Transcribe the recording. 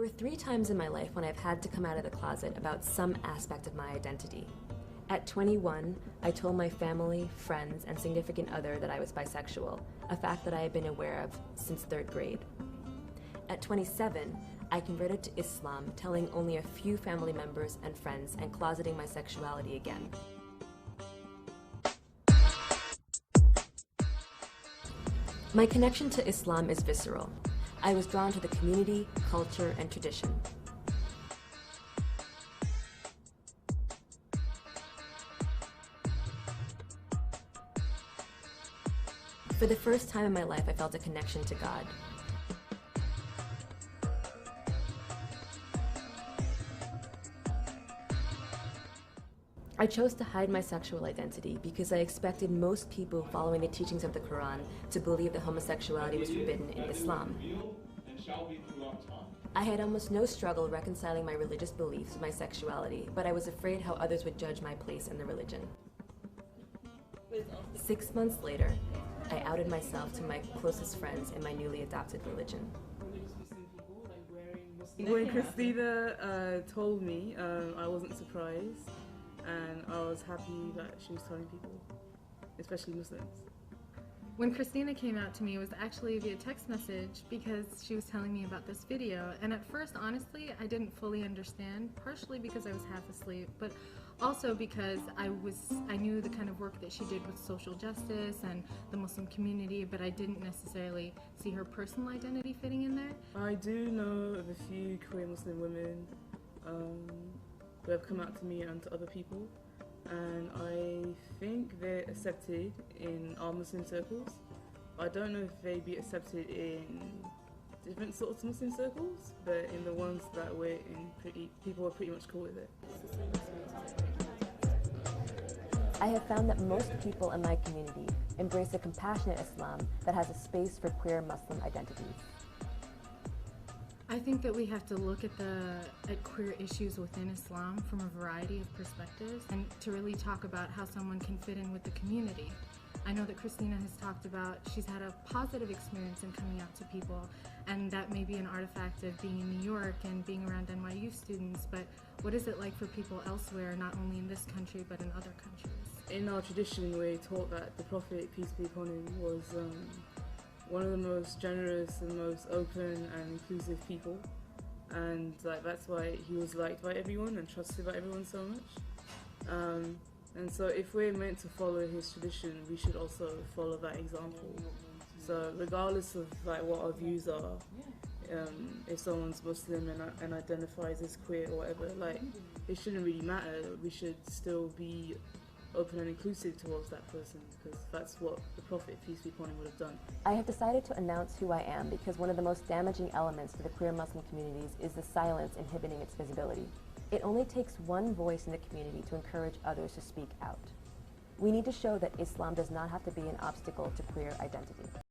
were 3 times in my life when I've had to come out of the closet about some aspect of my identity. At 21, I told my family, friends, and significant other that I was bisexual, a fact that I had been aware of since 3rd grade. At 27, I converted to Islam, telling only a few family members and friends and closeting my sexuality again. My connection to Islam is visceral. I was drawn to the community, culture, and tradition. For the first time in my life, I felt a connection to God. I chose to hide my sexual identity because I expected most people following the teachings of the Quran to believe that homosexuality was forbidden in Islam. I had almost no struggle reconciling my religious beliefs with my sexuality, but I was afraid how others would judge my place in the religion. 6 months later, I outed myself to my closest friends in my newly adopted religion. When Christina told me, I wasn't surprised, and I was happy that she was telling people, especially Muslims. When Christina came out to me, it was actually via text message because she was telling me about this video. And at first, honestly, I didn't fully understand, partially because I was half asleep, but also because I knew the kind of work that she did with social justice and the Muslim community, but I didn't necessarily see her personal identity fitting in there. I do know of a few queer Muslim women who have come out to me and to other people, and I think they're accepted in our Muslim circles. I don't know if they'd be accepted in different sorts of Muslim circles, but in the ones that we're in, people are pretty much cool with it. I have found that most people in my community embrace a compassionate Islam that has a space for queer Muslim identities. I think that we have to look at queer issues within Islam from a variety of perspectives and to really talk about how someone can fit in with the community. I know that Christina has talked about she's had a positive experience in coming out to people, and that may be an artifact of being in New York and being around NYU students, but what is it like for people elsewhere, not only in this country but in other countries? In our tradition, we're taught that the Prophet, peace be upon him, was one of the most generous and most open and inclusive people, and that's why he was liked by everyone and trusted by everyone so much. And so if we're meant to follow his tradition, we should also follow that example. So regardless of what our views are, if someone's Muslim and identifies as queer or whatever, it shouldn't really matter. We should still be open and inclusive towards that person, because that's what the Prophet, peace be upon him, would have done. I have decided to announce who I am because one of the most damaging elements for the queer Muslim communities is the silence inhibiting its visibility. It only takes one voice in the community to encourage others to speak out. We need to show that Islam does not have to be an obstacle to queer identity.